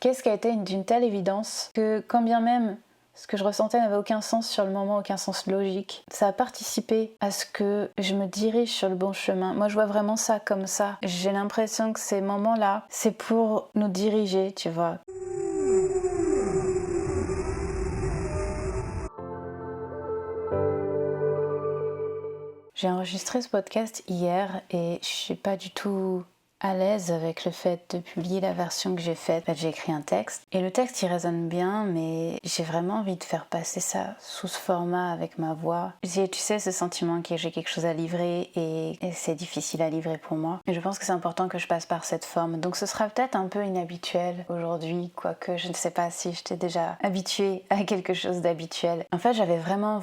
Qu'est-ce qui a été d'une telle évidence que quand bien même ce que je ressentais n'avait aucun sens sur le moment, aucun sens logique, ça a participé à ce que je me dirige sur le bon chemin. Moi, je vois vraiment ça comme ça. J'ai l'impression que ces moments-là, c'est pour nous diriger, tu vois. J'ai enregistré ce podcast hier et je suis pas du tout à l'aise avec le fait de publier la version que j'ai faite. En fait, j'ai écrit un texte et le texte il résonne bien, mais j'ai vraiment envie de faire passer ça sous ce format avec ma voix. Tu sais, ce sentiment que j'ai quelque chose à livrer et c'est difficile à livrer pour moi. Et je pense que c'est important que je passe par cette forme. Donc ce sera peut-être un peu inhabituel aujourd'hui, quoique je ne sais pas si je t'ai déjà habituée à quelque chose d'habituel. En fait, j'avais vraiment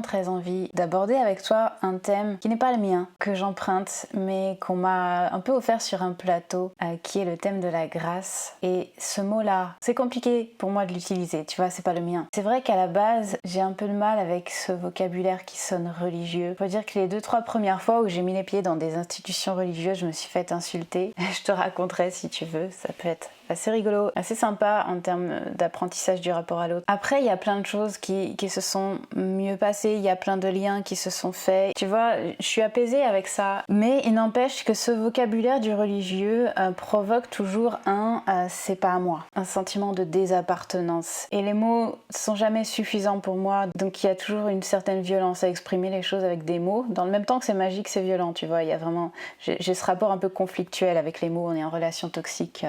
très envie d'aborder avec toi un thème qui n'est pas le mien, que j'emprunte, mais qu'on m'a un peu offert sur un plateau, qui est le thème de la grâce. Et ce mot-là, c'est compliqué pour moi de l'utiliser, tu vois, c'est pas le mien. C'est vrai qu'à la base, j'ai un peu de mal avec ce vocabulaire qui sonne religieux. Faut dire que les 2-3 premières fois où j'ai mis les pieds dans des institutions religieuses, je me suis fait insulter. Je te raconterai si tu veux, ça peut être assez rigolo, assez sympa en termes d'apprentissage du rapport à l'autre. Après, il y a plein de choses qui se sont mieux passées, il y a plein de liens qui se sont faits. Tu vois, je suis apaisée avec ça. Mais il n'empêche que ce vocabulaire du religieux provoque toujours c'est pas à moi, un sentiment de désappartenance. Et les mots sont jamais suffisants pour moi, donc il y a toujours une certaine violence à exprimer les choses avec des mots. Dans le même temps que c'est magique, c'est violent, tu vois. Il y a vraiment, j'ai ce rapport un peu conflictuel avec les mots, on est en relation toxique,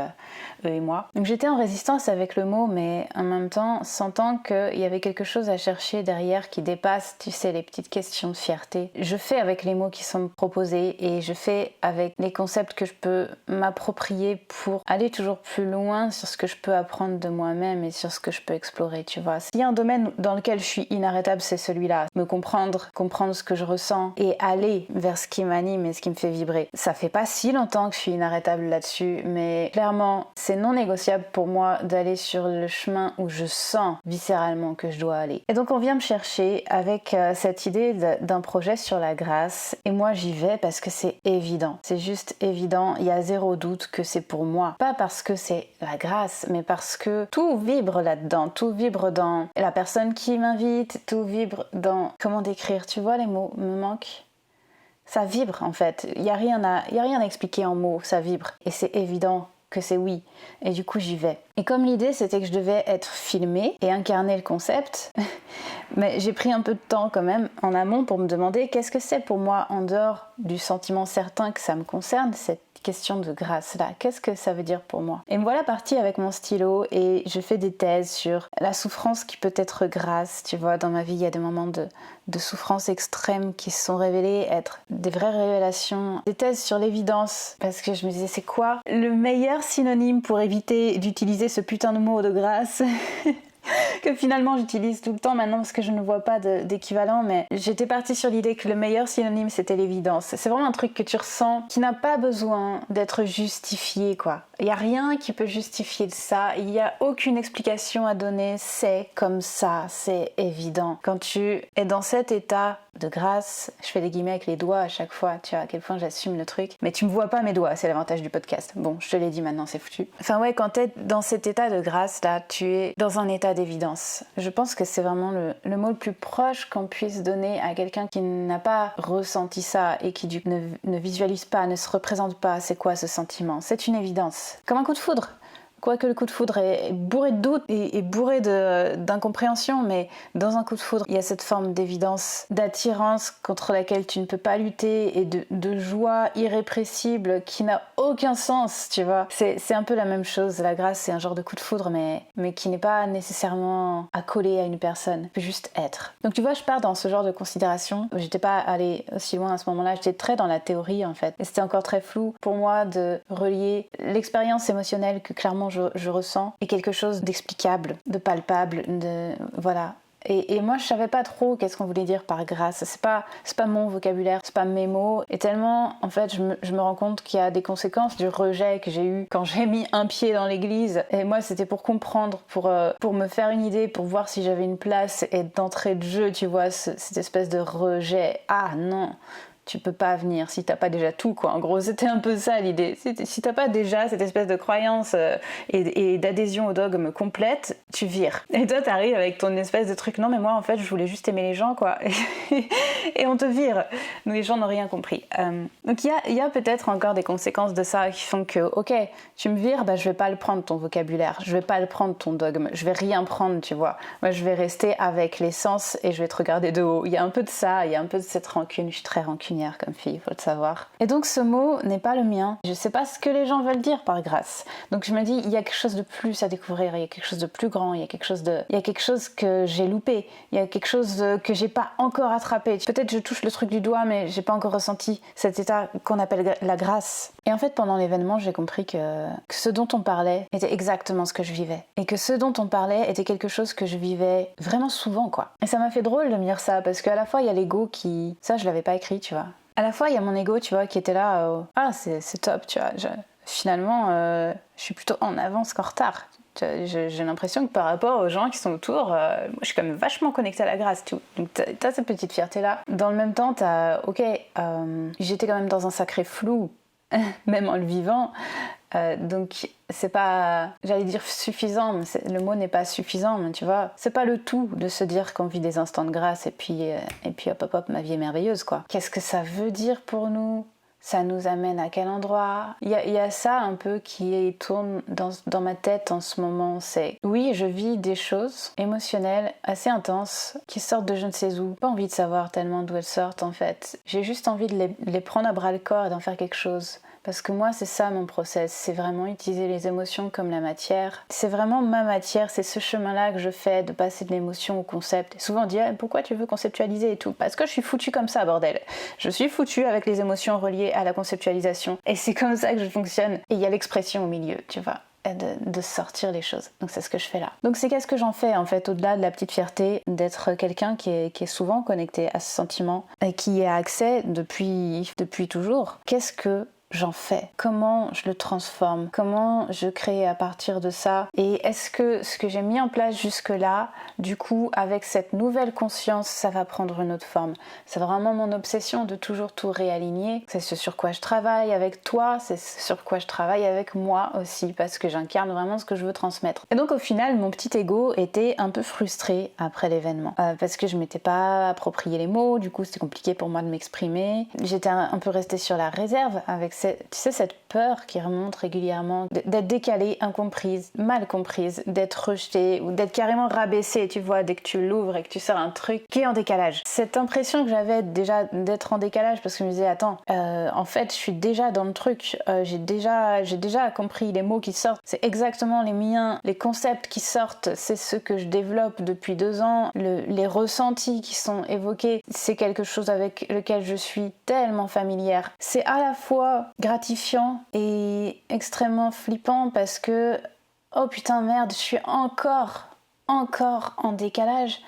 eux et moi. Donc j'étais en résistance avec le mot, mais en même temps sentant qu'il y avait quelque chose à chercher derrière qui dépasse, tu sais, les petites questions de fierté. Je fais avec les mots qui sont proposés et je fais avec les concepts que je peux m'approprier pour aller toujours plus loin sur ce que je peux apprendre de moi-même et sur ce que je peux explorer, tu vois. S'il y a un domaine dans lequel je suis inarrêtable, c'est celui-là. Me comprendre ce que je ressens et aller vers ce qui m'anime et ce qui me fait vibrer. Ça fait pas si longtemps que je suis inarrêtable là-dessus, mais clairement, c'est non négociable pour moi d'aller sur le chemin où je sens viscéralement que je dois aller. Et donc on vient me chercher avec cette idée d'un projet sur la grâce et moi j'y vais parce que c'est évident. C'est juste évident, il y a zéro doute que c'est pour moi. Pas parce que c'est la grâce, mais parce que tout vibre là-dedans, tout vibre dans la personne qui m'invite, tout vibre dans... Comment décrire, tu vois, les mots me manquent. Ça vibre en fait, il y a rien à expliquer en mots, ça vibre. Et c'est évident que c'est oui, et du coup j'y vais. Et comme l'idée c'était que je devais être filmée et incarner le concept, mais j'ai pris un peu de temps quand même en amont pour me demander qu'est-ce que c'est pour moi en dehors du sentiment certain que ça me concerne, cette question de grâce là, qu'est-ce que ça veut dire pour moi? Et me voilà partie avec mon stylo et je fais des thèses sur la souffrance qui peut être grâce, tu vois, dans ma vie il y a des moments de souffrance extrême qui se sont révélés être des vraies révélations, des thèses sur l'évidence, parce que je me disais c'est quoi le meilleur synonyme pour éviter d'utiliser ce putain de mot de grâce que finalement j'utilise tout le temps maintenant parce que je ne vois pas d'équivalent, mais j'étais partie sur l'idée que le meilleur synonyme c'était l'évidence. C'est vraiment un truc que tu ressens qui n'a pas besoin d'être justifié, quoi. Il n'y a rien qui peut justifier ça, il n'y a aucune explication à donner, c'est comme ça, c'est évident. Quand tu es dans cet état de grâce, je fais des guillemets avec les doigts à chaque fois, tu vois à quel point j'assume le truc, mais tu me vois pas mes doigts, c'est l'avantage du podcast. Bon, je te l'ai dit maintenant, c'est foutu. Enfin ouais, quand t'es dans cet état de grâce là, tu es dans un état d'évidence. Je pense que c'est vraiment le mot le plus proche qu'on puisse donner à quelqu'un qui n'a pas ressenti ça et qui ne visualise pas, ne se représente pas c'est quoi ce sentiment. C'est une évidence. Comme un coup de foudre. Quoique le coup de foudre est bourré de doutes et bourré d'incompréhension, mais dans un coup de foudre, il y a cette forme d'évidence, d'attirance contre laquelle tu ne peux pas lutter et de joie irrépressible qui n'a aucun sens, tu vois. C'est un peu la même chose, la grâce c'est un genre de coup de foudre, mais qui n'est pas nécessairement accolé à une personne, peut juste être. Donc tu vois, je pars dans ce genre de considération. J'étais pas allée aussi loin à ce moment-là, j'étais très dans la théorie en fait. Et c'était encore très flou pour moi de relier l'expérience émotionnelle que clairement je ressens et quelque chose d'explicable, de palpable, voilà. Et moi je savais pas trop qu'est-ce qu'on voulait dire par grâce, c'est pas mon vocabulaire, c'est pas mes mots, et tellement en fait je me rends compte qu'il y a des conséquences du rejet que j'ai eu quand j'ai mis un pied dans l'église, et moi c'était pour comprendre, pour me faire une idée, pour voir si j'avais une place, et d'entrée de jeu tu vois cette espèce de rejet, ah non, tu peux pas venir si t'as pas déjà tout, quoi. En gros, c'était un peu ça l'idée. Si t'as pas déjà cette espèce de croyance et d'adhésion au dogme complète, tu vires. Et toi, t'arrives avec ton espèce de truc, non mais moi en fait je voulais juste aimer les gens, quoi. Et on te vire. Donc les gens n'ont rien compris. Donc il y a peut-être encore des conséquences de ça qui font que, ok, tu me vires, je vais pas le prendre ton vocabulaire, je vais pas le prendre ton dogme, je vais rien prendre, tu vois. Moi je vais rester avec l'essence et je vais te regarder de haut. Il y a un peu de ça, il y a un peu de cette rancune. Je suis très rancunière comme fille, il faut le savoir. Et donc ce mot n'est pas le mien. Je sais pas ce que les gens veulent dire par grâce. Donc je me dis, il y a quelque chose de plus à découvrir, il y a quelque chose de plus grand, il y a quelque chose que j'ai loupé, il y a quelque chose que j'ai pas encore attrapé. Peut-être je touche le truc du doigt, mais j'ai pas encore ressenti cet état qu'on appelle la grâce. Et en fait, pendant l'événement, j'ai compris que ce dont on parlait était exactement ce que je vivais. Et que ce dont on parlait était quelque chose que je vivais vraiment souvent, quoi. Et ça m'a fait drôle de me dire ça, parce qu'à la fois, il y a l'ego qui... Ça, je l'avais pas écrit, tu vois. À la fois, il y a mon ego, tu vois, qui était là... Ah, c'est top, tu vois. Finalement, je suis plutôt en avance qu'en retard. J'ai l'impression que par rapport aux gens qui sont autour, moi je suis quand même vachement connectée à la grâce, tout. Donc t'as cette petite fierté là. Dans le même temps, j'étais quand même dans un sacré flou, même en le vivant. Donc c'est pas, j'allais dire suffisant, mais le mot n'est pas suffisant, mais tu vois, c'est pas le tout de se dire qu'on vit des instants de grâce et puis hop, ma vie est merveilleuse, quoi. Qu'est-ce que ça veut dire pour nous ? Ça nous amène à quel endroit ? Il y a ça un peu qui tourne dans ma tête en ce moment. C'est oui, je vis des choses émotionnelles assez intenses qui sortent de je ne sais où. Pas envie de savoir tellement d'où elles sortent en fait. J'ai juste envie de les prendre à bras le corps et d'en faire quelque chose. Parce que moi, c'est ça mon process, c'est vraiment utiliser les émotions comme la matière. C'est vraiment ma matière, c'est ce chemin-là que je fais, de passer de l'émotion au concept. Et souvent on dit pourquoi tu veux conceptualiser et tout ? Parce que je suis foutue comme ça, bordel. Je suis foutue avec les émotions reliées à la conceptualisation. Et c'est comme ça que je fonctionne. Et il y a l'expression au milieu, tu vois. De sortir les choses. Donc c'est ce que je fais là. Donc c'est qu'est-ce que j'en fais en fait, au-delà de la petite fierté d'être quelqu'un qui est souvent connecté à ce sentiment et qui y a accès depuis toujours. Qu'est-ce que j'en fais? Comment je le transforme? Comment je crée à partir de ça? Et est-ce que ce que j'ai mis en place jusque-là, du coup, avec cette nouvelle conscience, ça va prendre une autre forme? C'est vraiment mon obsession de toujours tout réaligner. C'est ce sur quoi je travaille avec toi, c'est ce sur quoi je travaille avec moi aussi, parce que j'incarne vraiment ce que je veux transmettre. Et donc au final, mon petit ego était un peu frustré après l'événement, parce que je m'étais pas approprié les mots, du coup c'était compliqué pour moi de m'exprimer. J'étais un peu restée sur la réserve avec tu sais, cette peur qui remonte régulièrement d'être décalée, incomprise, mal comprise, d'être rejetée ou d'être carrément rabaissée, tu vois, dès que tu l'ouvres et que tu sors un truc qui est en décalage. Cette impression que j'avais déjà d'être en décalage, parce que je me disais, attends, en fait, je suis déjà dans le truc, j'ai déjà compris les mots qui sortent, c'est exactement les miens, les concepts qui sortent, c'est ceux que je développe depuis 2 ans, les ressentis qui sont évoqués, c'est quelque chose avec lequel je suis tellement familière. C'est à la fois gratifiant et extrêmement flippant parce que oh putain merde, je suis encore en décalage,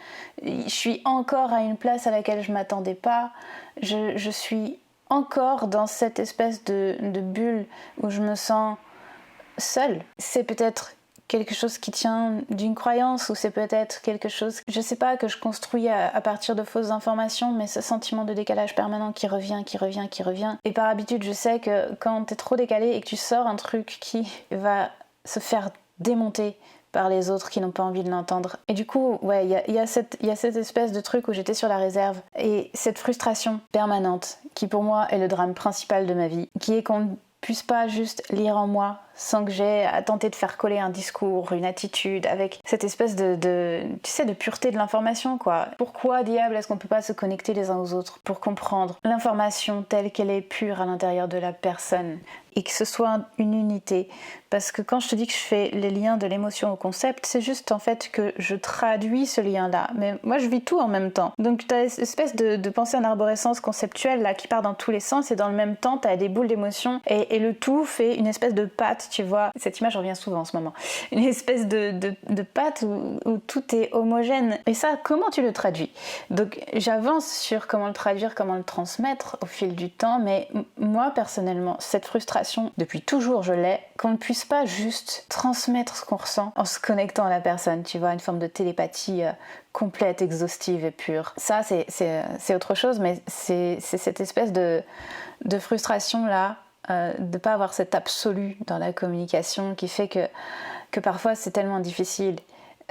je suis encore à une place à laquelle je m'attendais pas, je suis encore dans cette espèce de bulle où je me sens seule. C'est peut-être quelque chose qui tient d'une croyance ou c'est peut-être quelque chose, je sais pas, que je construis à partir de fausses informations, mais ce sentiment de décalage permanent qui revient. Et par habitude, je sais que quand t'es trop décalé et que tu sors un truc qui va se faire démonter par les autres qui n'ont pas envie de l'entendre. Et du coup, ouais, il y a cette espèce de truc où j'étais sur la réserve et cette frustration permanente qui pour moi est le drame principal de ma vie, qui est qu'on ne puisse pas juste lire en moi sans que j'aie à tenter de faire coller un discours, une attitude, avec cette espèce de pureté de l'information, quoi. Pourquoi, diable, est-ce qu'on peut pas se connecter les uns aux autres pour comprendre l'information telle qu'elle est pure à l'intérieur de la personne et que ce soit une unité? Parce que quand je te dis que je fais les liens de l'émotion au concept, c'est juste en fait que je traduis ce lien-là. Mais moi, je vis tout en même temps. Donc tu as cette espèce de pensée en arborescence conceptuelle là qui part dans tous les sens et dans le même temps, tu as des boules d'émotions et le tout fait une espèce de pâte pâte, tu vois. Cette image revient souvent en ce moment. Une espèce de pâte où tout est homogène. Et ça, comment tu le traduis? Donc j'avance sur comment le traduire, comment le transmettre au fil du temps, mais moi personnellement, cette frustration, depuis toujours je l'ai, qu'on ne puisse pas juste transmettre ce qu'on ressent en se connectant à la personne, tu vois, une forme de télépathie complète, exhaustive et pure. Ça, c'est autre chose, mais c'est cette espèce de frustration-là, de ne pas avoir cet absolu dans la communication qui fait que parfois c'est tellement difficile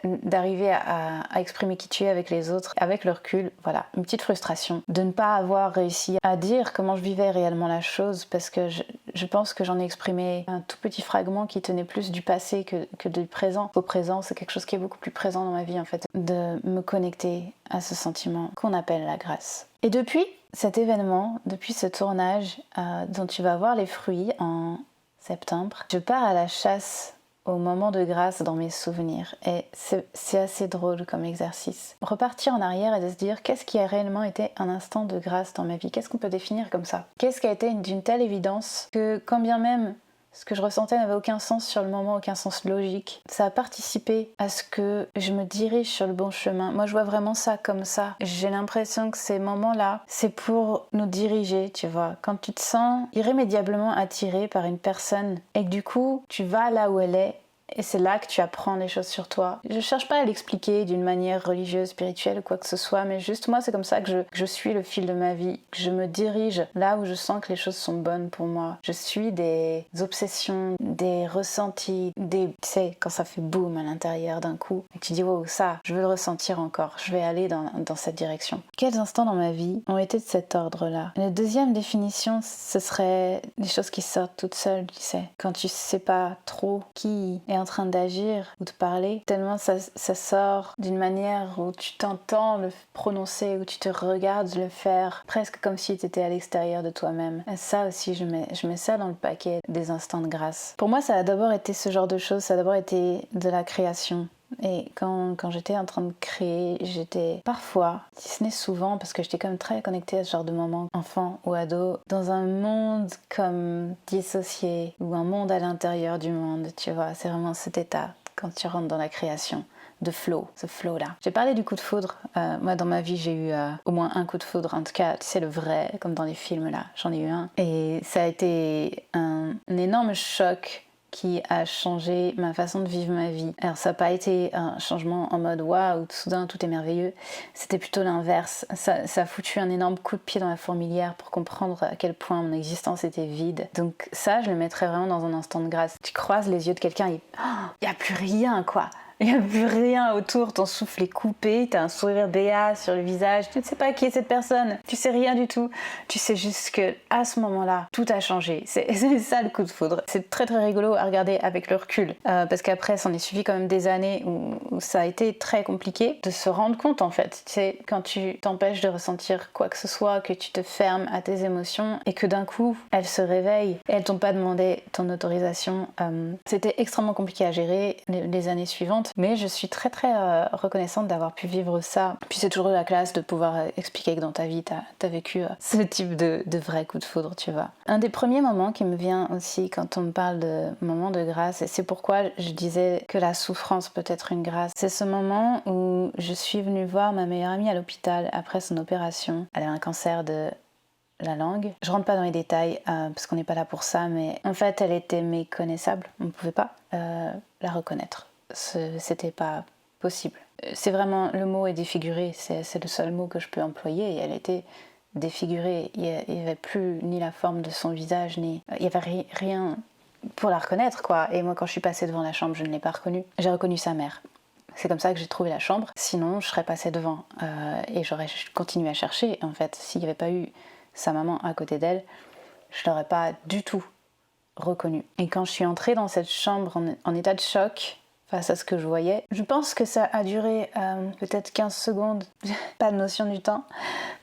d'arriver à exprimer qui tu es avec les autres, avec le recul, voilà, une petite frustration de ne pas avoir réussi à dire comment je vivais réellement la chose, parce que je pense que j'en ai exprimé un tout petit fragment qui tenait plus du passé que du présent. Au présent, c'est quelque chose qui est beaucoup plus présent dans ma vie en fait, de me connecter à ce sentiment qu'on appelle la grâce. Et depuis cet événement, depuis ce tournage dont tu vas voir les fruits en septembre, je pars à la chasse au moment de grâce dans mes souvenirs. Et c'est assez drôle comme exercice. Repartir en arrière et de se dire qu'est-ce qui a réellement été un instant de grâce dans ma vie? Qu'est-ce qu'on peut définir comme ça? Qu'est-ce qui a été d'une telle évidence que quand bien même ce que je ressentais n'avait aucun sens sur le moment, aucun sens logique, ça a participé à ce que je me dirige sur le bon chemin. Moi, je vois vraiment ça comme ça. J'ai l'impression que ces moments-là, c'est pour nous diriger, tu vois. Quand tu te sens irrémédiablement attiré par une personne et que du coup, tu vas là où elle est, et c'est là que tu apprends les choses sur toi. Je cherche pas à l'expliquer d'une manière religieuse, spirituelle ou quoi que ce soit, mais juste moi, c'est comme ça que je suis le fil de ma vie, que je me dirige là où je sens que les choses sont bonnes pour moi. Je suis des obsessions, des ressentis, tu sais, quand ça fait boum à l'intérieur d'un coup, et tu dis wow, ça, je veux le ressentir encore, je vais aller dans cette direction. Quels instants dans ma vie ont été de cet ordre-là? La deuxième définition, ce serait des choses qui sortent toutes seules, tu sais, quand tu sais pas trop qui est en train d'agir ou de parler, tellement ça sort d'une manière où tu t'entends le prononcer, où tu te regardes le faire, presque comme si tu étais à l'extérieur de toi-même. Et ça aussi, je mets ça dans le paquet des instants de grâce. Pour moi, ça a d'abord été ce genre de choses, ça a d'abord été de la création. Et quand j'étais en train de créer, j'étais parfois, si ce n'est souvent, parce que j'étais quand même très connectée à ce genre de moments, enfant ou ado, dans un monde comme dissocié, ou un monde à l'intérieur du monde, tu vois, c'est vraiment cet état quand tu rentres dans la création. De flow, ce flow-là. J'ai parlé du coup de foudre. Moi, dans ma vie, j'ai eu au moins un coup de foudre. En tout cas, c'est le vrai, comme dans les films, là. J'en ai eu un. Et ça a été un énorme choc qui a changé ma façon de vivre ma vie. Alors, ça n'a pas été un changement en mode « waouh, soudain, tout est merveilleux ». C'était plutôt l'inverse. Ça a foutu un énorme coup de pied dans la fourmilière pour comprendre à quel point mon existence était vide. Donc ça, je le mettrais vraiment dans un instant de grâce. Tu croises les yeux de quelqu'un et il n'y a plus rien, quoi. Il n'y a plus rien autour, ton souffle est coupé, tu as un sourire béat sur le visage, tu ne sais pas qui est cette personne, tu sais rien du tout, tu sais juste que à ce moment-là, tout a changé. C'est ça le coup de foudre. C'est très très rigolo à regarder avec le recul, parce qu'après, ça en est suivi quand même des années où ça a été très compliqué de se rendre compte en fait. Tu sais, quand tu t'empêches de ressentir quoi que ce soit, que tu te fermes à tes émotions et que d'un coup, elles se réveillent et elles t'ont pas demandé ton autorisation. C'était extrêmement compliqué à gérer les années suivantes. Mais je suis très très reconnaissante d'avoir pu vivre ça. Puis c'est toujours la classe de pouvoir expliquer que dans ta vie t'as vécu ce type de vrai coup de foudre, tu vois. Un des premiers moments qui me vient aussi quand on me parle de moment de grâce, et c'est pourquoi je disais que la souffrance peut être une grâce, c'est ce moment où je suis venue voir ma meilleure amie à l'hôpital après son opération. Elle avait un cancer de la langue. Je rentre pas dans les détails parce qu'on n'est pas là pour ça, mais en fait elle était méconnaissable. On ne pouvait pas la reconnaître. C'était pas possible. C'est vraiment, le mot est défiguré, c'est le seul mot que je peux employer, et elle était défigurée. Il n'y avait plus ni la forme de son visage, il n'y avait rien pour la reconnaître, quoi. Et moi, quand je suis passée devant la chambre, je ne l'ai pas reconnue. J'ai reconnu sa mère. C'est comme ça que j'ai trouvé la chambre. Sinon, je serais passée devant et j'aurais continué à chercher. En fait, s'il n'y avait pas eu sa maman à côté d'elle, je l'aurais pas du tout reconnue. Et quand je suis entrée dans cette chambre en état de choc face à ce que je voyais, je pense que ça a duré peut-être 15 secondes, pas de notion du temps.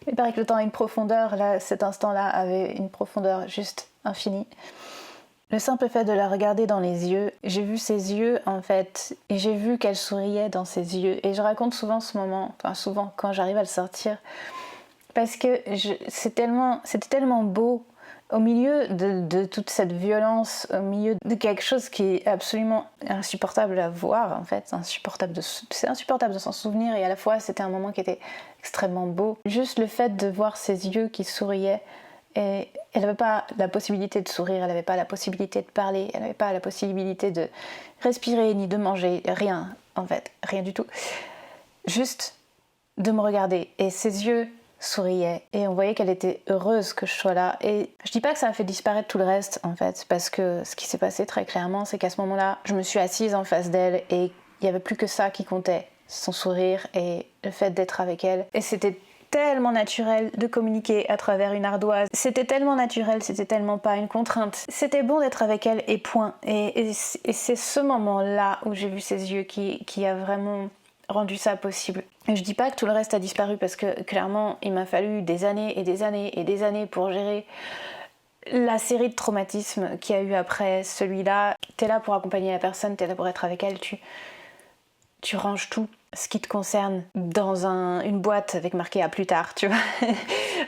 Il paraît que le temps a une profondeur, là, cet instant-là avait une profondeur juste infinie. Le simple fait de la regarder dans les yeux, j'ai vu ses yeux en fait, et j'ai vu qu'elle souriait dans ses yeux. Et je raconte souvent ce moment, enfin souvent quand j'arrive à le sortir, parce que c'était tellement beau au milieu de toute cette violence, au milieu de quelque chose qui est absolument insupportable à voir en fait, c'est insupportable de s'en souvenir et à la fois c'était un moment qui était extrêmement beau. Juste le fait de voir ses yeux qui souriaient et elle n'avait pas la possibilité de sourire, elle n'avait pas la possibilité de parler, elle n'avait pas la possibilité de respirer ni de manger, rien en fait, rien du tout. Juste de me regarder et ses yeux souriaient et on voyait qu'elle était heureuse que je sois là et je dis pas que ça a fait disparaître tout le reste en fait parce que ce qui s'est passé très clairement c'est qu'à ce moment-là je me suis assise en face d'elle et il n'y avait plus que ça qui comptait, son sourire et le fait d'être avec elle et c'était tellement naturel de communiquer à travers une ardoise, c'était tellement naturel, c'était tellement pas une contrainte, c'était bon d'être avec elle et point et c'est ce moment-là où j'ai vu ses yeux qui a vraiment rendu ça possible. Et je dis pas que tout le reste a disparu parce que clairement il m'a fallu des années et des années et des années pour gérer la série de traumatismes qu'il y a eu après celui-là. T'es là pour accompagner la personne, t'es là pour être avec elle, tu ranges tout ce qui te concerne dans une boîte avec marqué à plus tard, tu vois,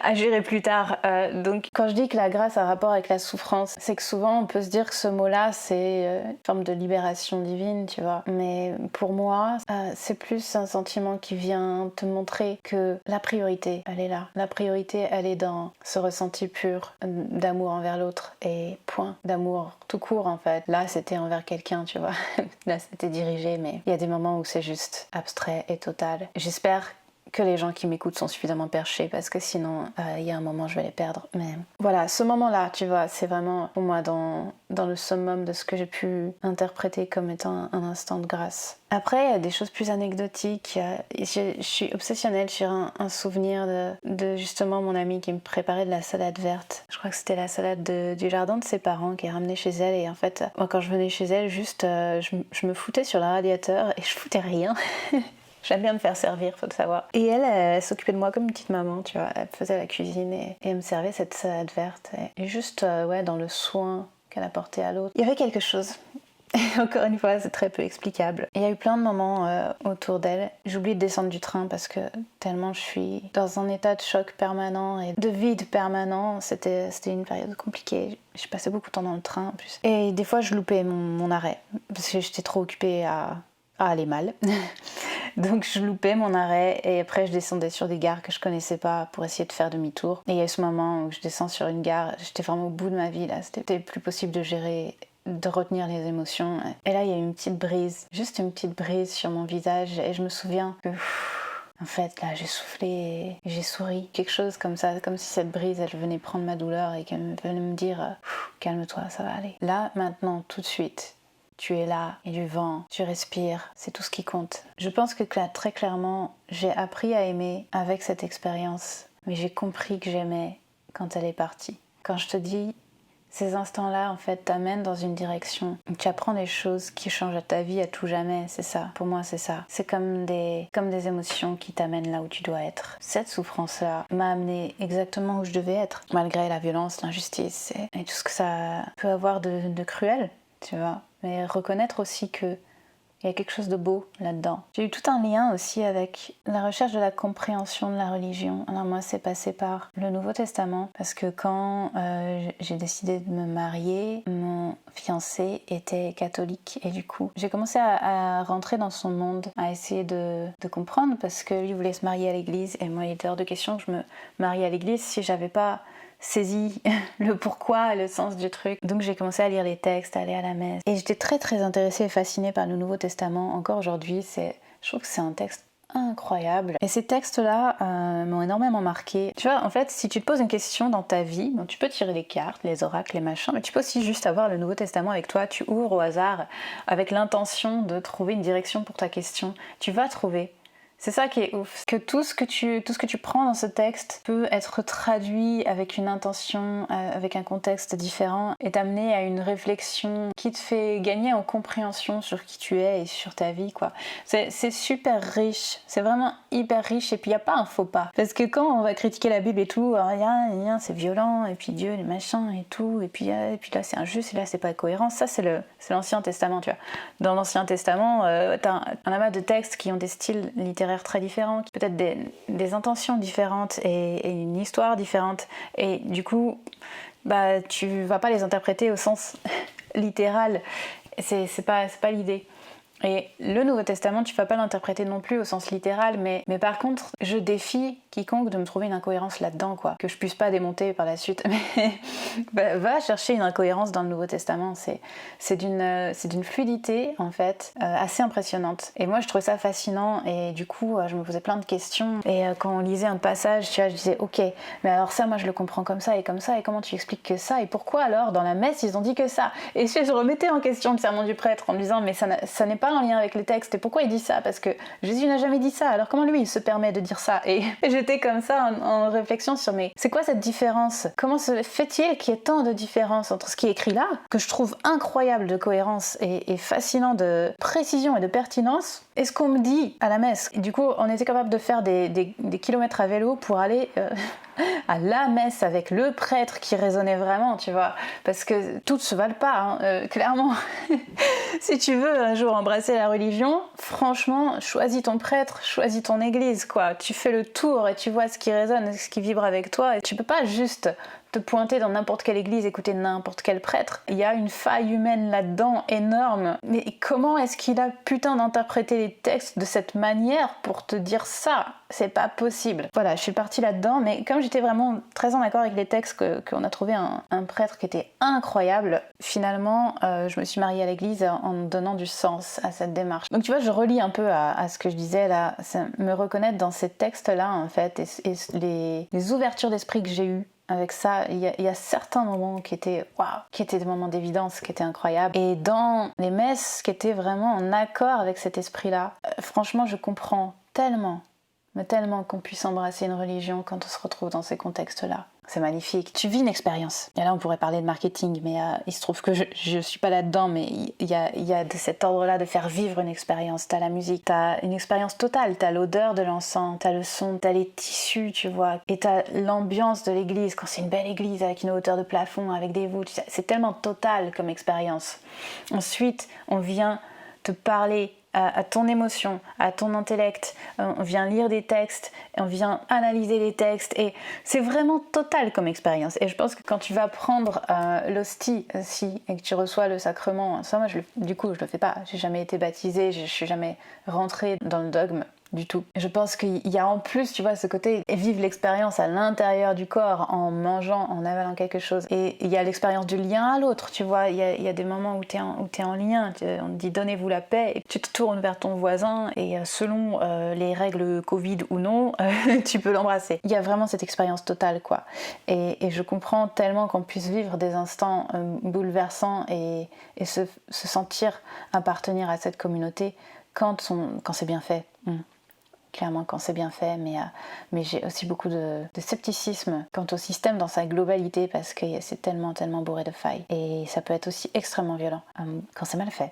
à gérer plus tard. Donc quand je dis que la grâce a rapport avec la souffrance, c'est que souvent on peut se dire que ce mot-là c'est une forme de libération divine, tu vois. Mais pour moi, c'est plus un sentiment qui vient te montrer que la priorité, elle est là. La priorité, elle est dans ce ressenti pur d'amour envers l'autre et point. D'amour tout court en fait. Là, c'était envers quelqu'un, tu vois. Là, c'était dirigé, mais il y a des moments où c'est juste abstrait et total. J'espère que les gens qui m'écoutent sont suffisamment perchés parce que sinon il y a un moment je vais les perdre. Mais voilà, ce moment-là, tu vois, c'est vraiment pour moi dans le summum de ce que j'ai pu interpréter comme étant un instant de grâce. Après, il y a des choses plus anecdotiques. Je suis obsessionnelle sur un souvenir de justement mon amie qui me préparait de la salade verte. Je crois que c'était la salade du jardin de ses parents qui est ramenée chez elle. Et en fait, moi quand je venais chez elle, juste je me foutais sur le radiateur et je foutais rien. J'aime bien me faire servir, faut le savoir. Et elle s'occupait de moi comme une petite maman, tu vois. Elle faisait la cuisine et elle me servait cette salade verte. Et juste, dans le soin qu'elle apportait à l'autre, il y avait quelque chose. Encore une fois, c'est très peu explicable. Il y a eu plein de moments autour d'elle. J'oublie de descendre du train parce que tellement je suis dans un état de choc permanent et de vide permanent. C'était une période compliquée. Je passais beaucoup de temps dans le train en plus. Et des fois, je loupais mon arrêt parce que j'étais trop occupée à aller mal. Donc je loupais mon arrêt et après je descendais sur des gares que je connaissais pas pour essayer de faire demi-tour. Et il y a eu ce moment où je descends sur une gare, j'étais vraiment au bout de ma vie là, c'était plus possible de gérer, de retenir les émotions. Et là il y a eu une petite brise, juste une petite brise sur mon visage et je me souviens que en fait là j'ai soufflé et j'ai souri, quelque chose comme ça, comme si cette brise elle venait prendre ma douleur et qu'elle venait me dire calme-toi, ça va aller. Là maintenant tout de suite tu es là, il y a du vent, tu respires, c'est tout ce qui compte. Je pense que très clairement, j'ai appris à aimer avec cette expérience, mais j'ai compris que j'aimais quand elle est partie. Quand je te dis, ces instants-là, en fait, t'amènent dans une direction. Tu apprends des choses qui changent ta vie à tout jamais, c'est ça. Pour moi, c'est ça. C'est comme des émotions qui t'amènent là où tu dois être. Cette souffrance-là m'a amené exactement où je devais être, malgré la violence, l'injustice et tout ce que ça peut avoir de cruel, tu vois. Mais reconnaître aussi qu'il y a quelque chose de beau là-dedans. J'ai eu tout un lien aussi avec la recherche de la compréhension de la religion. Alors moi, c'est passé par le Nouveau Testament, parce que quand j'ai décidé de me marier, mon fiancé était catholique, et du coup, j'ai commencé à rentrer dans son monde, à essayer de comprendre, parce que lui voulait se marier à l'église, et moi, il était hors de question que je me marie à l'église si j'avais pas saisi le pourquoi, le sens du truc. Donc j'ai commencé à lire les textes, à aller à la messe. Et j'étais très très intéressée et fascinée par le Nouveau Testament. Encore aujourd'hui, je trouve que c'est un texte incroyable. Et ces textes-là m'ont énormément marqué. Tu vois, en fait, si tu te poses une question dans ta vie, donc tu peux tirer les cartes, les oracles, les machins, mais tu peux aussi juste avoir le Nouveau Testament avec toi. Tu ouvres au hasard avec l'intention de trouver une direction pour ta question. Tu vas trouver. C'est ça qui est ouf, que tout ce que tu prends dans ce texte peut être traduit avec une intention, avec un contexte différent et t'amener à une réflexion qui te fait gagner en compréhension sur qui tu es et sur ta vie, quoi. C'est super riche, c'est vraiment hyper riche et puis il n'y a pas un faux pas. Parce que quand on va critiquer la Bible et tout, c'est violent et puis Dieu, les machins et tout, et puis là c'est injuste et là c'est pas cohérent, ça c'est l'Ancien Testament, tu vois. Dans l'Ancien Testament, t'as un amas de textes qui ont des styles littéraires très différents, peut-être des intentions différentes et une histoire différente et du coup bah tu vas pas les interpréter au sens littéral. C'est pas l'idée. Et le Nouveau Testament, tu vas pas l'interpréter non plus au sens littéral, mais par contre, je défie quiconque de me trouver une incohérence là-dedans, quoi. Que je puisse pas démonter par la suite. Mais va chercher une incohérence dans le Nouveau Testament. C'est d'une fluidité, en fait, assez impressionnante. Et moi, je trouvais ça fascinant. Et du coup, je me posais plein de questions. Et quand on lisait un passage, tu vois, je disais, ok, mais alors ça, moi, je le comprends comme ça. Et comment tu expliques que ça? Et pourquoi alors, dans la messe, ils ont dit que ça? Et je remettais en question le sermon du prêtre en me disant, mais ça n'est pas en lien avec les textes. Et pourquoi il dit ça? Parce que Jésus n'a jamais dit ça. Alors comment lui, il se permet de dire ça? Et j'étais comme ça en réflexion sur, mais c'est quoi cette différence? Comment se fait-il qu'il y ait tant de différence entre ce qui est écrit là, que je trouve incroyable de cohérence et fascinant de précision et de pertinence, et ce qu'on me dit à la messe? Et du coup, on était capable de faire des kilomètres à vélo pour aller à la messe avec le prêtre qui raisonnait vraiment, tu vois, parce que toutes se valent pas, hein, clairement. Si tu veux un jour embrasser la religion, franchement, choisis ton prêtre, choisis ton église, quoi. Tu fais le tour et tu vois ce qui résonne, ce qui vibre avec toi, et tu peux pas juste te pointer dans n'importe quelle église, écouter n'importe quel prêtre. Il y a une faille humaine là-dedans énorme. Mais comment est-ce qu'il a putain d'interpréter les textes de cette manière pour te dire ça? C'est pas possible. Voilà, je suis partie là-dedans, mais comme j'étais vraiment très en accord avec les textes, qu'on a trouvé un prêtre qui était incroyable, finalement, je me suis mariée à l'église en donnant du sens à cette démarche. Donc tu vois, je relis un peu à ce que je disais là, me reconnaître dans ces textes-là, en fait, et les ouvertures d'esprit que j'ai eues avec ça. Il y a certains moments qui étaient des moments d'évidence, qui étaient incroyables, et dans les messes qui étaient vraiment en accord avec cet esprit-là. Franchement, je comprends tellement qu'on puisse embrasser une religion quand on se retrouve dans ces contextes-là. C'est magnifique. Tu vis une expérience. Et là, on pourrait parler de marketing, mais il se trouve que je suis pas là-dedans, mais il y a de cet ordre-là de faire vivre une expérience. T'as la musique, t'as une expérience totale. T'as l'odeur de l'encens, t'as le son, t'as les tissus, tu vois. Et t'as l'ambiance de l'église, quand c'est une belle église avec une hauteur de plafond, avec des voûtes. C'est tellement total comme expérience. Ensuite, on vient te parler à ton émotion, à ton intellect, on vient lire des textes, on vient analyser les textes, et c'est vraiment total comme expérience. Et je pense que quand tu vas prendre l'hostie et que tu reçois le sacrement, ça moi du coup je le fais pas, j'ai jamais été baptisée, je suis jamais rentrée dans le dogme du tout. Je pense qu'il y a en plus, tu vois, ce côté vivre l'expérience à l'intérieur du corps en mangeant, en avalant quelque chose. Et il y a l'expérience du lien à l'autre, tu vois. Il y a des moments où t'es en lien. On te dit donnez-vous la paix, et tu te tournes vers ton voisin, et selon les règles Covid ou non, tu peux l'embrasser. Il y a vraiment cette expérience totale, quoi. Et je comprends tellement qu'on puisse vivre des instants bouleversants et se sentir appartenir à cette communauté quand c'est bien fait. Clairement quand c'est bien fait, mais j'ai aussi beaucoup de scepticisme quant au système dans sa globalité, parce que c'est tellement bourré de failles, et ça peut être aussi extrêmement violent quand c'est mal fait.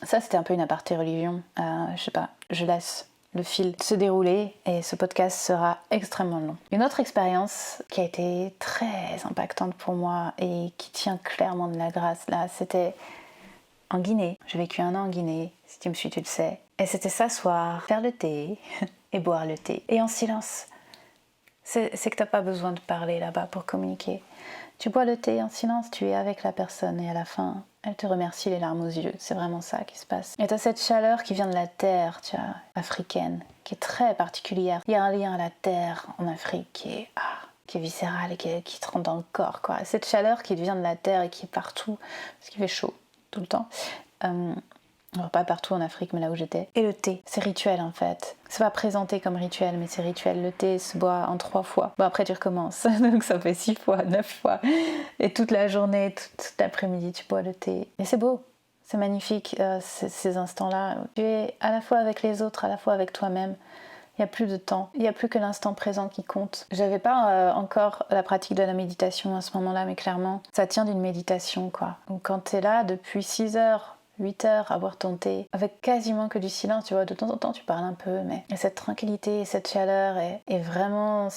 Ça, c'était un peu une aparté religion. Je sais pas, je laisse le fil se dérouler et ce podcast sera extrêmement long. Une autre expérience qui a été très impactante pour moi et qui tient clairement de la grâce là, c'était en Guinée. J'ai vécu 1 an en Guinée, si tu me suis tu le sais. Et c'était s'asseoir, faire le thé et boire le thé. Et en silence. C'est que t'as pas besoin de parler là-bas pour communiquer. Tu bois le thé en silence, tu es avec la personne, et à la fin, elle te remercie les larmes aux yeux. C'est vraiment ça qui se passe. Et t'as cette chaleur qui vient de la terre, tu vois, africaine, qui est très particulière. Il y a un lien à la terre en Afrique qui est viscéral et qui te rentre dans le corps, quoi. Cette chaleur qui vient de la terre et qui est partout, parce qu'il fait chaud tout le temps. Alors pas partout en Afrique, mais là où j'étais. Et le thé, c'est rituel en fait. C'est pas présenté comme rituel, mais c'est rituel. Le thé se boit en 3 fois. Bon, après tu recommences, donc ça fait 6 fois, 9 fois. Et toute la journée, toute l'après-midi, tu bois le thé. Et c'est beau, c'est magnifique, ces instants-là. Tu es à la fois avec les autres, à la fois avec toi-même. Il n'y a plus de temps, il n'y a plus que l'instant présent qui compte. J'avais pas encore la pratique de la méditation à ce moment-là, mais clairement, ça tient d'une méditation, quoi. Ou quand t'es là depuis 6 heures, 8 heures à boire ton thé, avec quasiment que du silence, tu vois, de temps en temps tu parles un peu, mais il y a cette tranquillité, cette chaleur, et vraiment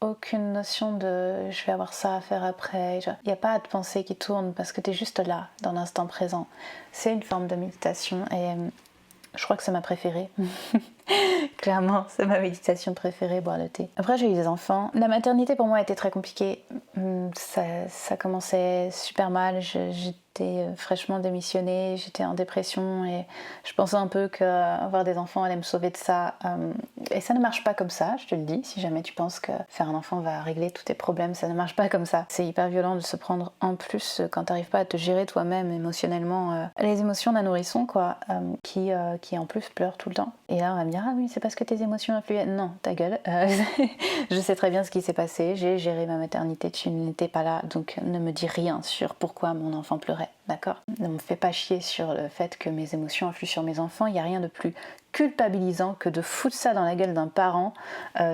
aucune notion de je vais avoir ça à faire après. Il n'y a pas de pensée qui tourne parce que t'es juste là, dans l'instant présent. C'est une forme de méditation, et je crois que c'est ma préférée. Clairement, c'est ma méditation préférée, boire le thé. Après, j'ai eu des enfants. La maternité pour moi a été très compliquée. Ça commençait super mal. J'étais fraîchement démissionnée, j'étais en dépression et je pensais un peu qu'avoir des enfants allait me sauver de ça. Et ça ne marche pas comme ça, je te le dis. Si jamais tu penses que faire un enfant va régler tous tes problèmes, ça ne marche pas comme ça. C'est hyper violent de se prendre en plus quand t'arrives pas à te gérer toi-même émotionnellement. Les émotions d'un nourrisson, quoi, qui en plus pleure tout le temps. Et là, on va me dire, ah oui, c'est parce que tes émotions influaient. Non, ta gueule. Je sais très bien ce qui s'est passé. J'ai géré ma maternité, tu n'étais pas là, donc ne me dis rien sur pourquoi mon enfant pleurait. D'accord ? Ne me fais pas chier sur le fait que mes émotions influent sur mes enfants. Il n'y a rien de plus culpabilisant que de foutre ça dans la gueule d'un parent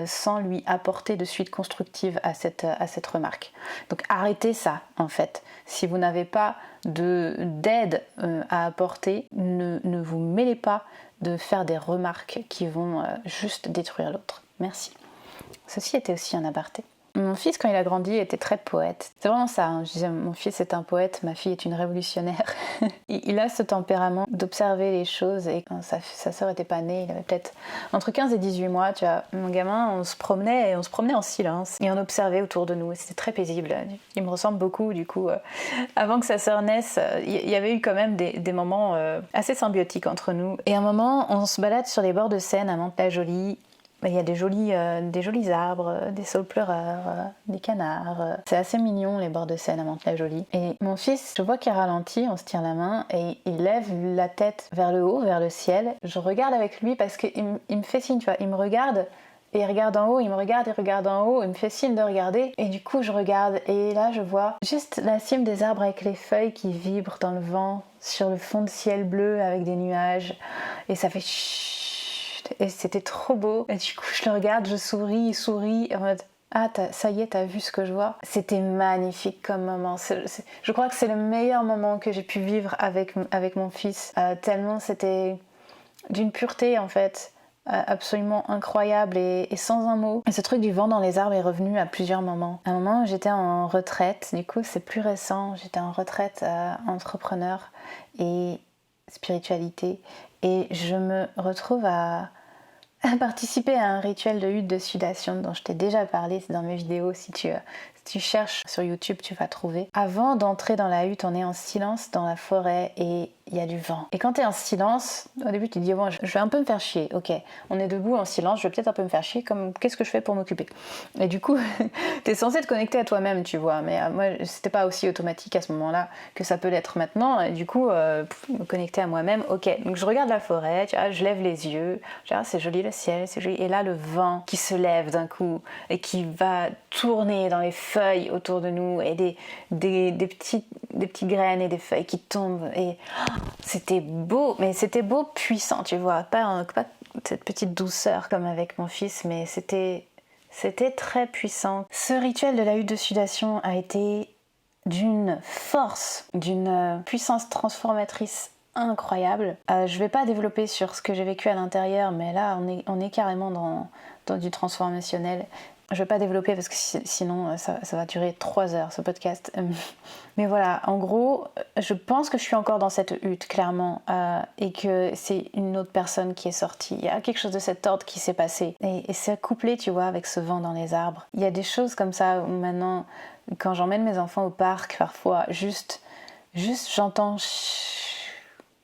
sans lui apporter de suite constructive à cette remarque. Donc arrêtez ça, en fait. Si vous n'avez pas d'aide à apporter, ne vous mêlez pas de faire des remarques qui vont juste détruire l'autre. Merci. Ceci était aussi un aparté. Mon fils, quand il a grandi, était très poète. C'est vraiment ça, hein. Je disais, mon fils est un poète, ma fille est une révolutionnaire. Il a ce tempérament d'observer les choses, et quand sa sœur était pas née, il avait peut-être entre 15 et 18 mois, tu vois. Mon gamin, on se promenait en silence, et on observait autour de nous, et c'était très paisible. Il me ressemble beaucoup, du coup. Avant que sa sœur naisse, il y avait eu quand même des moments assez symbiotiques entre nous. Et à un moment, on se balade sur les bords de Seine à Mantes-la-Jolie. Il y a des jolis arbres, des saules pleureurs, des canards. C'est assez mignon les bords de Seine à Mantes-la-Jolie. Et mon fils, je vois qu'il ralentit, on se tient la main et il lève la tête vers le haut, vers le ciel. Je regarde avec lui parce qu'il me fait signe, tu vois, il me regarde et il regarde en haut, il me regarde, il regarde en haut, il me fait signe de regarder. Et du coup je regarde et là je vois juste la cime des arbres avec les feuilles qui vibrent dans le vent sur le fond de ciel bleu avec des nuages. Et ça fait chut. Et c'était trop beau. Et du coup, je le regarde, je souris, il sourit, en mode ah, ça y est, t'as vu ce que je vois. C'était magnifique comme moment. Je crois que c'est le meilleur moment que j'ai pu vivre avec mon fils. Tellement c'était d'une pureté, en fait, absolument incroyable et sans un mot. Et ce truc du vent dans les arbres est revenu à plusieurs moments. À un moment, j'étais en retraite. Du coup, c'est plus récent. J'étais en retraite entrepreneur et spiritualité. Et je me retrouve à participer à un rituel de hutte de sudation dont je t'ai déjà parlé, c'est dans mes vidéos, si tu cherches sur YouTube, tu vas trouver. Avant d'entrer dans la hutte, on est en silence dans la forêt et il y a du vent. Et quand t'es en silence, au début tu te dis bon, je vais un peu me faire chier, ok, on est debout en silence, je vais peut-être un peu me faire chier, comme qu'est-ce que je fais pour m'occuper? Et du coup, t'es censé te connecter à toi-même, tu vois, mais moi c'était pas aussi automatique à ce moment-là que ça peut l'être maintenant, et du coup, me connecter à moi-même, ok, donc je regarde la forêt, tu vois, je lève les yeux, tu vois, c'est joli le ciel, c'est joli, et là le vent qui se lève d'un coup et qui va tourner dans les feuilles autour de nous et des petites graines et des feuilles qui tombent et c'était beau, mais c'était beau puissant, tu vois, pas cette petite douceur comme avec mon fils, mais c'était très puissant. Ce rituel de la hutte de sudation a été d'une force, d'une puissance transformatrice incroyable. Je vais pas développer sur ce que j'ai vécu à l'intérieur, mais là on est carrément dans du transformationnel. Je vais pas développer parce que sinon ça va durer 3 heures ce podcast. Mais voilà, en gros, je pense que je suis encore dans cette hutte, clairement, et que c'est une autre personne qui est sortie. Il y a quelque chose de cet ordre qui s'est passé. Et c'est couplé, tu vois, avec ce vent dans les arbres. Il y a des choses comme ça où maintenant, quand j'emmène mes enfants au parc, parfois, juste j'entends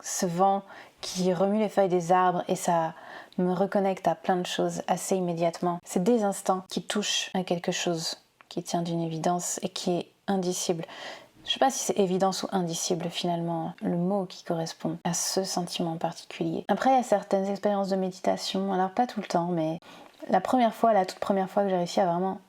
ce vent qui remue les feuilles des arbres et ça me reconnecte à plein de choses assez immédiatement. C'est des instants qui touchent à quelque chose qui tient d'une évidence et qui est indicible. Je sais pas si c'est évidence ou indicible finalement, le mot qui correspond à ce sentiment particulier. Après, il y a certaines expériences de méditation, alors pas tout le temps, mais la toute première fois que j'ai réussi à vraiment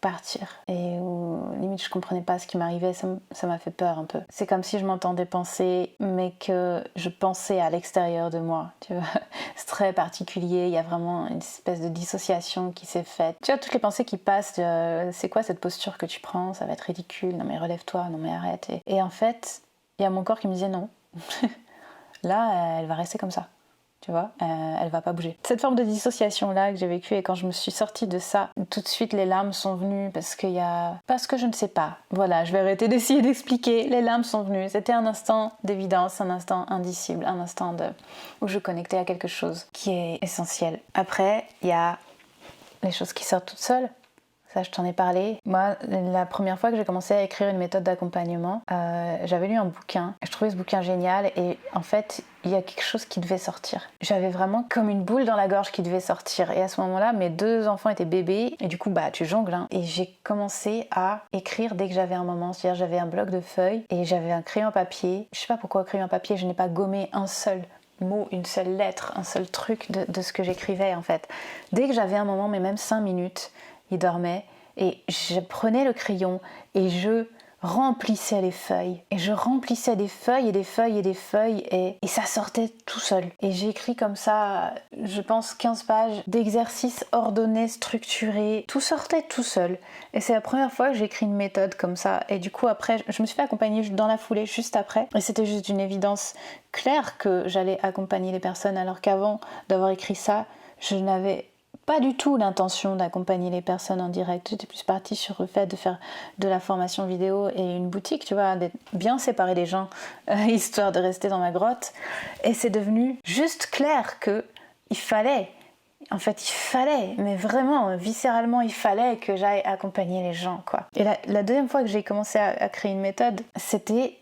partir et où limite je comprenais pas ce qui m'arrivait, ça m'a fait peur un peu. C'est comme si je m'entendais penser mais que je pensais à l'extérieur de moi, tu vois. C'est très particulier, il y a vraiment une espèce de dissociation qui s'est faite. Tu vois, toutes les pensées qui passent, c'est quoi cette posture que tu prends, ça va être ridicule, non mais relève-toi, non mais arrête. Et en fait, il y a mon corps qui me disait non, là elle va rester comme ça. tu vois, elle va pas bouger. Cette forme de dissociation-là que j'ai vécue, et quand je me suis sortie de ça, tout de suite les larmes sont venues parce que je ne sais pas. Voilà, je vais arrêter d'essayer d'expliquer. Les larmes sont venues. C'était un instant d'évidence, un instant indicible, un instant où je connectais à quelque chose qui est essentiel. Après, il y a les choses qui sortent toutes seules. Ça, je t'en ai parlé. Moi, la première fois que j'ai commencé à écrire une méthode d'accompagnement, j'avais lu un bouquin. Je trouvais ce bouquin génial et en fait, il y a quelque chose qui devait sortir. J'avais vraiment comme une boule dans la gorge qui devait sortir. Et à ce moment-là, mes 2 enfants étaient bébés et du coup, tu jongles. Hein. Et j'ai commencé à écrire dès que j'avais un moment. C'est-à-dire, j'avais un bloc de feuilles et j'avais un crayon papier. Je sais pas pourquoi crayon papier, je n'ai pas gommé un seul mot, une seule lettre, un seul truc de ce que j'écrivais en fait. Dès que j'avais un moment, mais même 5 minutes, il dormait et je prenais le crayon et je remplissais les feuilles. Et je remplissais des feuilles et des feuilles et des feuilles et ça sortait tout seul. Et j'ai écrit comme ça, je pense 15 pages d'exercices ordonnés, structurés. Tout sortait tout seul. Et c'est la première fois que j'ai écrit une méthode comme ça. Et du coup après, je me suis fait accompagner dans la foulée juste après. Et c'était juste une évidence claire que j'allais accompagner les personnes alors qu'avant d'avoir écrit ça, je n'avais pas du tout l'intention d'accompagner les personnes en direct. J'étais plus partie sur le fait de faire de la formation vidéo et une boutique, tu vois, d'être bien séparée des gens, histoire de rester dans ma grotte. Et c'est devenu juste clair que il fallait, mais vraiment, viscéralement, il fallait que j'aille accompagner les gens, quoi. Et la deuxième fois que j'ai commencé à créer une méthode, c'était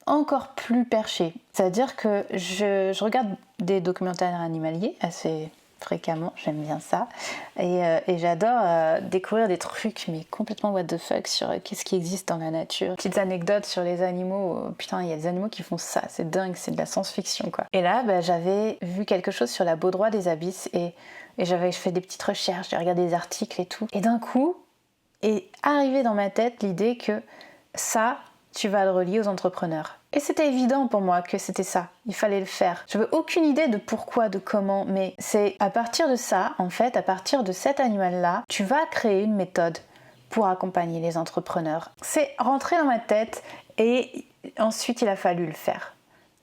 encore plus perché. C'est-à-dire que je regarde des documentaires animaliers assez fréquemment, j'aime bien ça et j'adore découvrir des trucs mais complètement what the fuck sur qu'est-ce qui existe dans la nature, petites anecdotes sur les animaux. Putain, il y a des animaux qui font ça, c'est dingue, c'est de la science-fiction quoi. Et là j'avais vu quelque chose sur la baudroie des abysses et j'avais fait des petites recherches, j'ai regardé des articles et tout, et d'un coup est arrivée dans ma tête l'idée que ça, tu vas le relier aux entrepreneurs. Et c'était évident pour moi que c'était ça, il fallait le faire. Je n'avais aucune idée de pourquoi, de comment, mais c'est à partir de ça, en fait, à partir de cet animal-là, tu vas créer une méthode pour accompagner les entrepreneurs. C'est rentré dans ma tête et ensuite il a fallu le faire.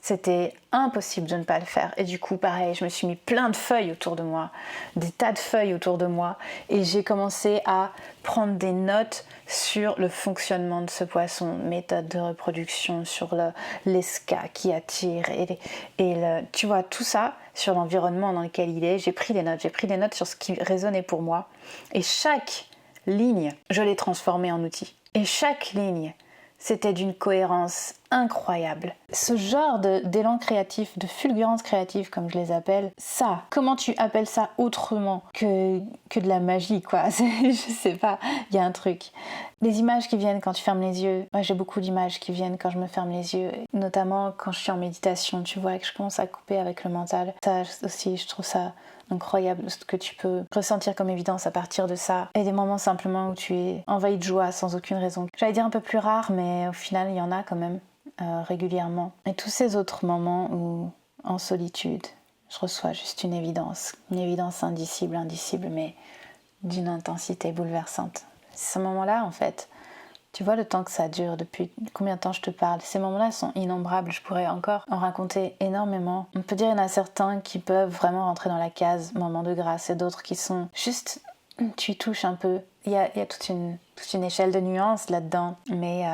C'était impossible de ne pas le faire. Et du coup, pareil, je me suis mis plein de feuilles autour de moi, des tas de feuilles autour de moi, et j'ai commencé à prendre des notes sur le fonctionnement de ce poisson, méthode de reproduction, sur l'esca qui attire, tu vois, tout ça, sur l'environnement dans lequel il est. J'ai pris des notes sur ce qui résonnait pour moi. Et chaque ligne, je l'ai transformée en outil. Et chaque ligne, c'était d'une cohérence incroyable. Ce genre d'élan créatif, de fulgurance créative comme je les appelle, ça, comment tu appelles ça autrement que de la magie quoi. Je sais pas, il y a un truc. Les images qui viennent quand tu fermes les yeux, moi j'ai beaucoup d'images qui viennent quand je me ferme les yeux, notamment quand je suis en méditation, tu vois, et que je commence à couper avec le mental. Ça aussi, je trouve ça incroyable ce que tu peux ressentir comme évidence à partir de ça, et des moments simplement où tu es envahi de joie sans aucune raison. J'allais dire un peu plus rare, mais au final il y en a quand même régulièrement. Et tous ces autres moments où en solitude je reçois juste une évidence indicible, mais d'une intensité bouleversante. Ces moments-là en fait, tu vois le temps que ça dure, depuis combien de temps je te parle. Ces moments-là sont innombrables, je pourrais encore en raconter énormément. On peut dire qu'il y en a certains qui peuvent vraiment rentrer dans la case moment de grâce et d'autres qui sont juste, tu touches un peu. Il y a toute une échelle de nuances là-dedans, mais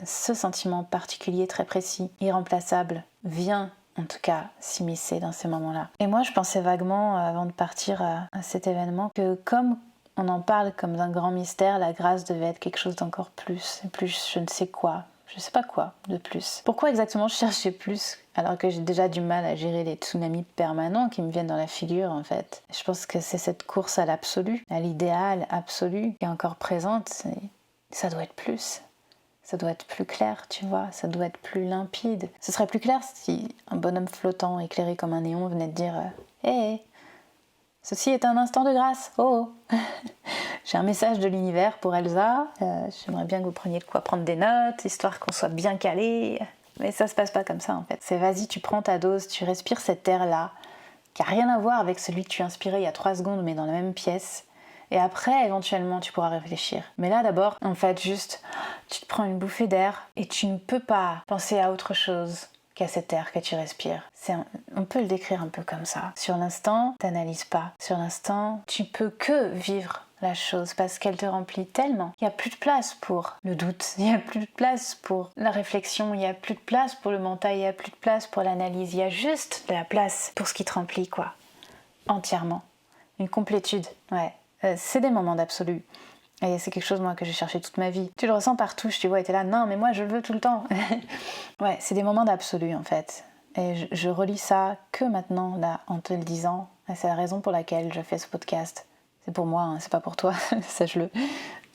ce sentiment particulier, très précis, irremplaçable, vient en tout cas s'immiscer dans ces moments-là. Et moi je pensais vaguement, avant de partir à cet événement, que comme on en parle comme d'un grand mystère, la grâce devait être quelque chose d'encore plus je ne sais quoi, je sais pas quoi de plus. Pourquoi exactement je cherchais plus alors que j'ai déjà du mal à gérer les tsunamis permanents qui me viennent dans la figure en fait. Je pense que c'est cette course à l'absolu, à l'idéal absolu qui est encore présente. Ça doit être plus. Ça doit être plus clair, tu vois, ça doit être plus limpide. Ce serait plus clair si un bonhomme flottant éclairé comme un néon venait de dire « Hey, ceci est un instant de grâce, oh !» J'ai un message de l'univers pour Elsa, j'aimerais bien que vous preniez de quoi prendre des notes, histoire qu'on soit bien calé. Mais ça se passe pas comme ça en fait. C'est vas-y, tu prends ta dose, tu respires cet air-là, qui a rien à voir avec celui que tu inspirais il y a 3 secondes, mais dans la même pièce. Et après, éventuellement, tu pourras réfléchir. Mais là, d'abord, en fait, juste, tu te prends une bouffée d'air et tu ne peux pas penser à autre chose qu'il y a cet air que tu respires. On peut le décrire un peu comme ça. Sur l'instant, t'analyses pas. Sur l'instant, tu peux que vivre la chose parce qu'elle te remplit tellement. Il n'y a plus de place pour le doute, il n'y a plus de place pour la réflexion, il n'y a plus de place pour le mental, il n'y a plus de place pour l'analyse. Il y a juste de la place pour ce qui te remplit, quoi. Entièrement. Une complétude, ouais. C'est des moments d'absolu. Et c'est quelque chose, moi, que j'ai cherché toute ma vie. Tu le ressens partout, tu vois, et t'es là, non, mais moi, je le veux tout le temps. Ouais, c'est des moments d'absolu, en fait. Et je relis ça que maintenant, là, en te le disant. Et c'est la raison pour laquelle je fais ce podcast. C'est pour moi, hein, c'est pas pour toi, sache-le.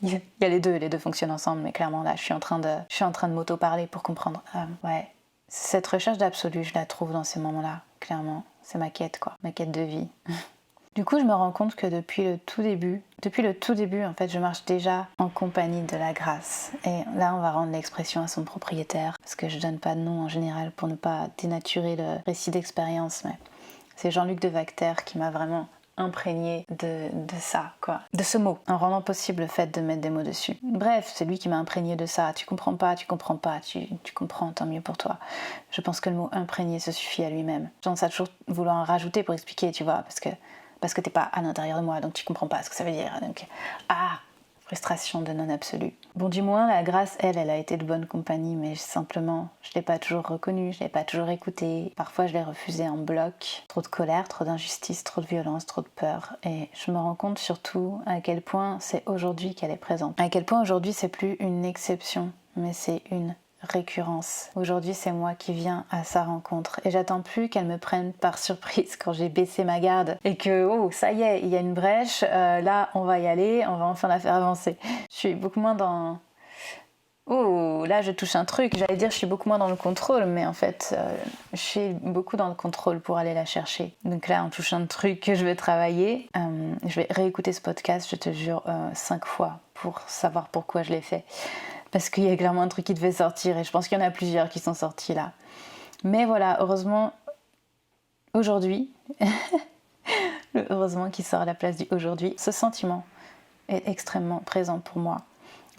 Il y a les deux fonctionnent ensemble, mais clairement, là, je suis en train de m'auto-parler pour comprendre. Ouais, cette recherche d'absolu, je la trouve dans ces moments-là, clairement. C'est ma quête, quoi, ma quête de vie. Du coup, je me rends compte que depuis le tout début, en fait, je marche déjà en compagnie de la grâce. Et là, on va rendre l'expression à son propriétaire, parce que je donne pas de nom en général pour ne pas dénaturer le récit d'expérience, mais c'est Jean-Luc de Vacter qui m'a vraiment imprégné de ça, quoi. De ce mot, en rendant possible le fait de mettre des mots dessus. Bref, c'est lui qui m'a imprégné de ça. Tu comprends pas, tu comprends, tant mieux pour toi. Je pense que le mot imprégné se suffit à lui-même. J'ai tendance à toujours vouloir en rajouter pour expliquer, tu vois, parce que t'es pas à l'intérieur de moi, donc tu comprends pas ce que ça veut dire. Donc, frustration de non-absolu. Bon, du moins, la grâce, elle a été de bonne compagnie, mais simplement, je l'ai pas toujours reconnue, je l'ai pas toujours écoutée. Parfois, je l'ai refusée en bloc. Trop de colère, trop d'injustice, trop de violence, trop de peur. Et je me rends compte surtout à quel point c'est aujourd'hui qu'elle est présente. À quel point aujourd'hui, c'est plus une exception, mais c'est une récurrence. Aujourd'hui, c'est moi qui viens à sa rencontre et j'attends plus qu'elle me prenne par surprise quand j'ai baissé ma garde et que, oh, ça y est, il y a une brèche, là, on va y aller, on va enfin la faire avancer. Je suis beaucoup moins dans... Oh, là, je touche un truc. J'allais dire, je suis beaucoup moins dans le contrôle, mais en fait, je suis beaucoup dans le contrôle pour aller la chercher. Donc là, on touche un truc que je vais travailler. Je vais réécouter ce podcast, je te jure, 5 fois pour savoir pourquoi je l'ai fait. Parce qu'il y a clairement un truc qui devait sortir et je pense qu'il y en a plusieurs qui sont sortis là. Mais voilà, heureusement, aujourd'hui, le heureusement qui sort à la place du aujourd'hui, ce sentiment est extrêmement présent pour moi.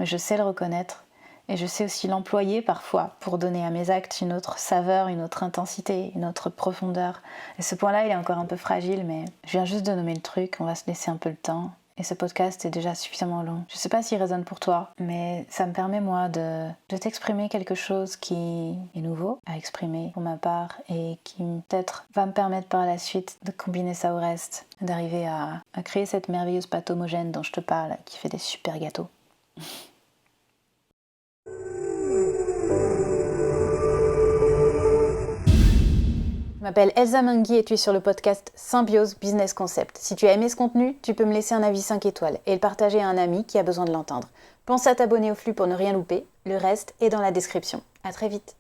Je sais le reconnaître et je sais aussi l'employer parfois pour donner à mes actes une autre saveur, une autre intensité, une autre profondeur. Et ce point-là, il est encore un peu fragile, mais je viens juste de nommer le truc, on va se laisser un peu le temps. Et ce podcast est déjà suffisamment long. Je sais pas s'il résonne pour toi, mais ça me permet moi de t'exprimer quelque chose qui est nouveau à exprimer pour ma part et qui peut-être va me permettre par la suite de combiner ça au reste, d'arriver à créer cette merveilleuse pâte homogène dont je te parle, qui fait des super gâteaux. Je m'appelle Elsa Mungui et tu es sur le podcast Symbiose Business Concept. Si tu as aimé ce contenu, tu peux me laisser un avis 5 étoiles et le partager à un ami qui a besoin de l'entendre. Pense à t'abonner au flux pour ne rien louper, le reste est dans la description. À très vite.